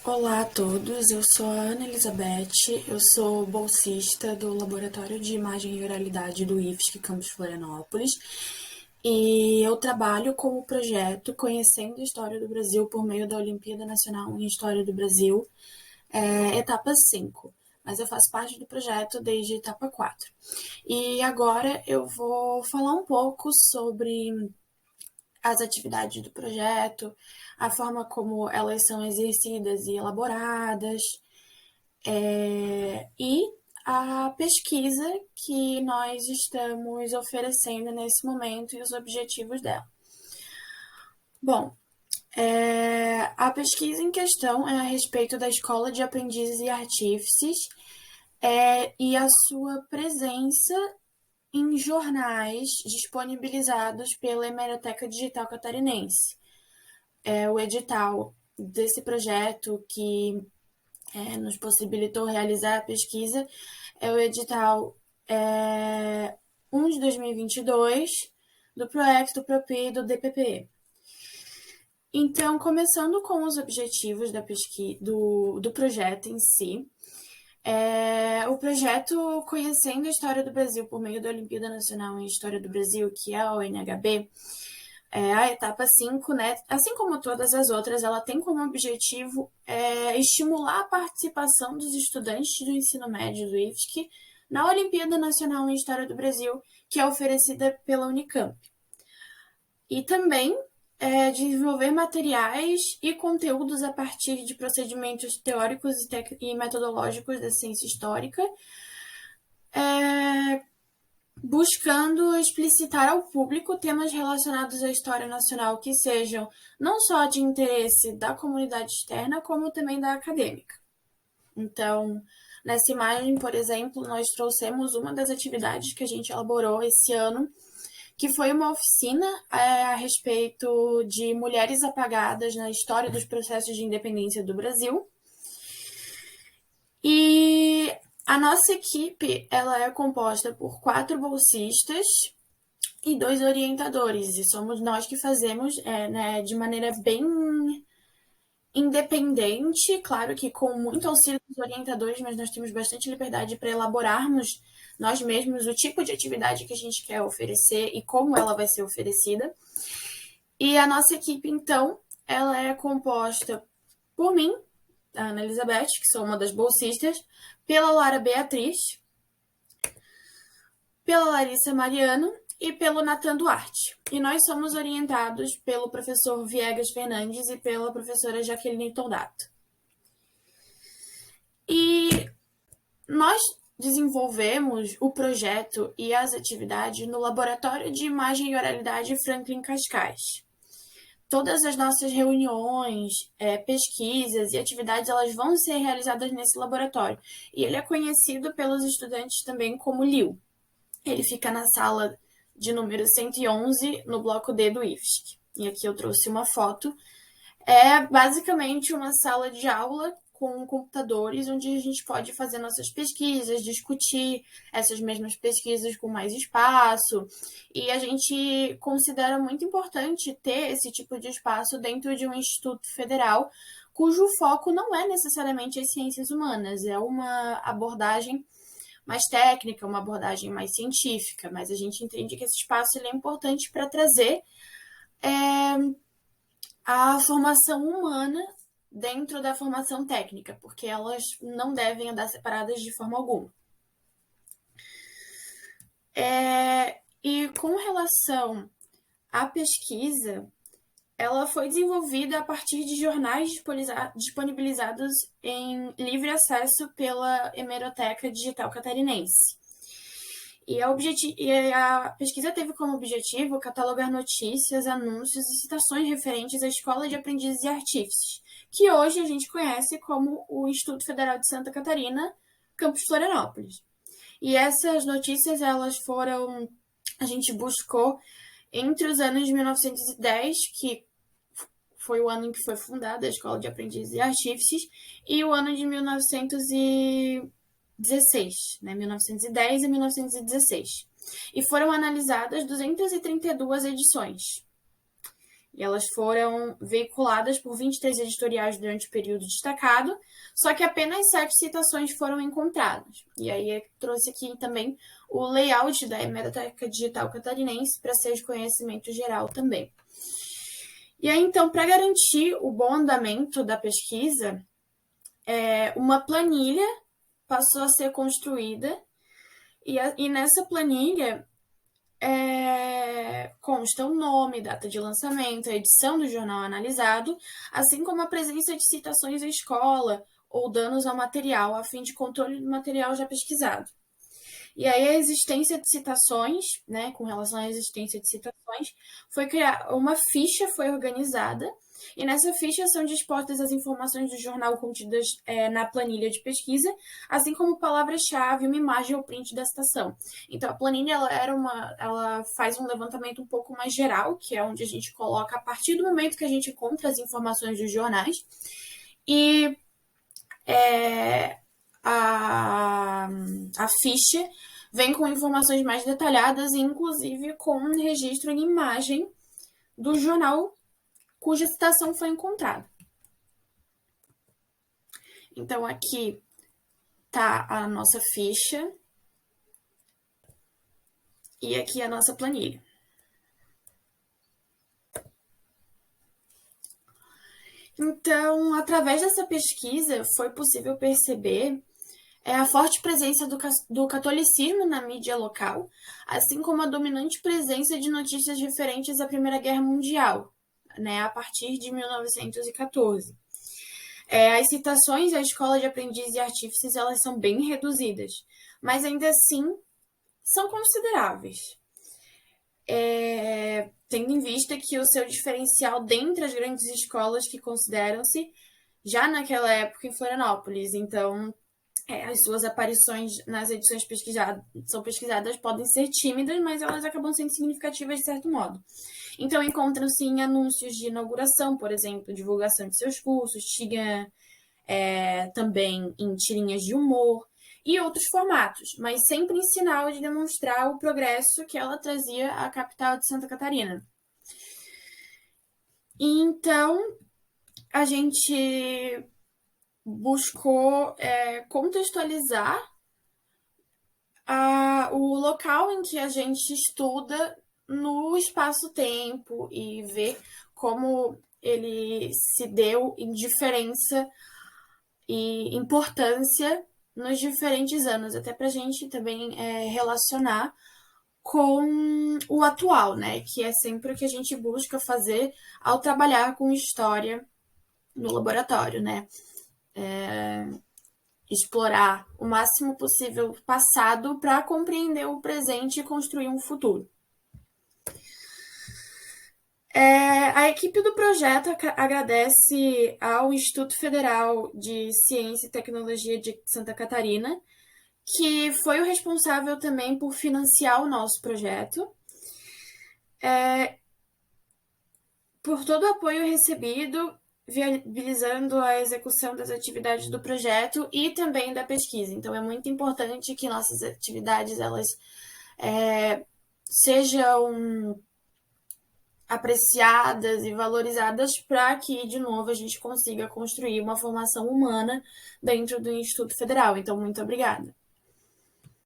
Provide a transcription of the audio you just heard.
Olá a todos, eu sou a Ana Elizabeth, eu sou bolsista do Laboratório de Imagem e Oralidade do IFSC Campus Florianópolis e eu trabalho com o projeto Conhecendo a História do Brasil por meio da Olimpíada Nacional em História do Brasil, etapa 5, mas eu faço parte do projeto desde etapa 4. E agora eu vou falar um pouco sobre as atividades do projeto, a forma como elas são exercidas e elaboradas, e a pesquisa que nós estamos oferecendo nesse momento e os objetivos dela. Bom, a pesquisa em questão é a respeito da Escola de Aprendizes e Artífices e a sua presença em jornais disponibilizados pela Hemeroteca Digital Catarinense. O edital desse projeto que nos possibilitou realizar a pesquisa é o edital 1 de 2022 do PROEX, do PROPI e do DPPE. Então, começando com os objetivos da pesquisa, do projeto em si, o projeto Conhecendo a História do Brasil por meio da Olimpíada Nacional em História do Brasil, que é a ONHB, a etapa 5, né? Assim como todas as outras, ela tem como objetivo estimular a participação dos estudantes do ensino médio do IFSC na Olimpíada Nacional em História do Brasil, que é oferecida pela Unicamp. E também desenvolver materiais e conteúdos a partir de procedimentos teóricos e metodológicos da ciência histórica, buscando explicitar ao público temas relacionados à história nacional que sejam não só de interesse da comunidade externa, como também da acadêmica. Então, nessa imagem, por exemplo, nós trouxemos uma das atividades que a gente elaborou esse ano, que foi uma oficina a respeito de mulheres apagadas na história dos processos de independência do Brasil. E a nossa equipe ela é composta por 4 bolsistas e 2 orientadores, e somos nós que fazemos de maneira bem independente, claro que com muito auxílio dos orientadores, mas nós temos bastante liberdade para elaborarmos nós mesmos o tipo de atividade que a gente quer oferecer e como ela vai ser oferecida. E a nossa equipe, então, ela é composta por mim, a Ana Elizabeth, que sou uma das bolsistas, pela Lara Beatriz, pela Larissa Mariano e pelo Nathan Duarte. E nós somos orientados pelo professor Viegas Fernandes e pela professora Jaqueline Toldato. E nós desenvolvemos o projeto e as atividades no Laboratório de Imagem e Oralidade Franklin Cascais. Todas as nossas reuniões, pesquisas e atividades, elas vão ser realizadas nesse laboratório. E ele é conhecido pelos estudantes também como LIU. Ele fica na sala de número 111, no bloco D do IFSC. E aqui eu trouxe uma foto. É basicamente uma sala de aula com computadores, onde a gente pode fazer nossas pesquisas, discutir essas mesmas pesquisas com mais espaço. E a gente considera muito importante ter esse tipo de espaço dentro de um instituto federal, cujo foco não é necessariamente as ciências humanas, é uma abordagem mais técnica, uma abordagem mais científica, mas a gente entende que esse espaço ele é importante para trazer a formação humana dentro da formação técnica, porque elas não devem andar separadas de forma alguma. E com relação à pesquisa, ela foi desenvolvida a partir de jornais disponibilizados em livre acesso pela Hemeroteca Digital Catarinense. E a pesquisa teve como objetivo catalogar notícias, anúncios e citações referentes à Escola de Aprendizes e Artífices, que hoje a gente conhece como o Instituto Federal de Santa Catarina, Campus Florianópolis. E essas notícias, a gente buscou entre os anos de 1910, que foi o ano em que foi fundada a Escola de Aprendizes e Artífices, e o ano de 1916, 1910 e 1916. E foram analisadas 232 edições. E elas foram veiculadas por 23 editoriais durante o período destacado, só que apenas 7 citações foram encontradas. E aí eu trouxe aqui também o layout da Hemeroteca Digital Catarinense para ser de conhecimento geral também. E aí, então, para garantir o bom andamento da pesquisa, uma planilha passou a ser construída, e nessa planilha consta o nome, data de lançamento, a edição do jornal analisado, assim como a presença de citações à escola ou danos ao material, a fim de controle do material já pesquisado. E aí a existência de citações, né, com relação à existência de citações, foi criada uma ficha, foi organizada, e nessa ficha são dispostas as informações do jornal contidas na planilha de pesquisa, assim como palavras-chave, uma imagem ou print da citação. Então a planilha ela faz um levantamento um pouco mais geral, que é onde a gente coloca a partir do momento que a gente encontra as informações dos jornais, e a ficha vem com informações mais detalhadas, inclusive com um registro em imagem do jornal cuja citação foi encontrada. Então, aqui está a nossa ficha e aqui a nossa planilha. Então, através dessa pesquisa, foi possível perceber a forte presença do catolicismo na mídia local, assim como a dominante presença de notícias referentes à Primeira Guerra Mundial, né, a partir de 1914. As citações à escola de aprendizes e artífices elas são bem reduzidas, mas ainda assim são consideráveis. Tendo em vista que o seu diferencial dentre as grandes escolas que consideram-se já naquela época em Florianópolis. Então, as suas aparições nas edições são pesquisadas podem ser tímidas, mas elas acabam sendo significativas de certo modo. Então, encontram-se em anúncios de inauguração, por exemplo, divulgação de seus cursos, tinha também em tirinhas de humor e outros formatos, mas sempre em sinal de demonstrar o progresso que ela trazia à capital de Santa Catarina. Então, a gente buscou contextualizar o local em que a gente estuda no espaço-tempo e ver como ele se deu em diferença e importância nos diferentes anos, até para a gente também relacionar com o atual, né? Que é sempre o que a gente busca fazer ao trabalhar com história no laboratório, né? Explorar o máximo possível o passado para compreender o presente e construir um futuro. A equipe do projeto agradece ao Instituto Federal de Ciência e Tecnologia de Santa Catarina, que foi o responsável também por financiar o nosso projeto, por todo o apoio recebido, viabilizando a execução das atividades do projeto e também da pesquisa. Então, é muito importante que nossas atividades elas sejam apreciadas e valorizadas para que, de novo, a gente consiga construir uma formação humana dentro do Instituto Federal. Então, muito obrigada.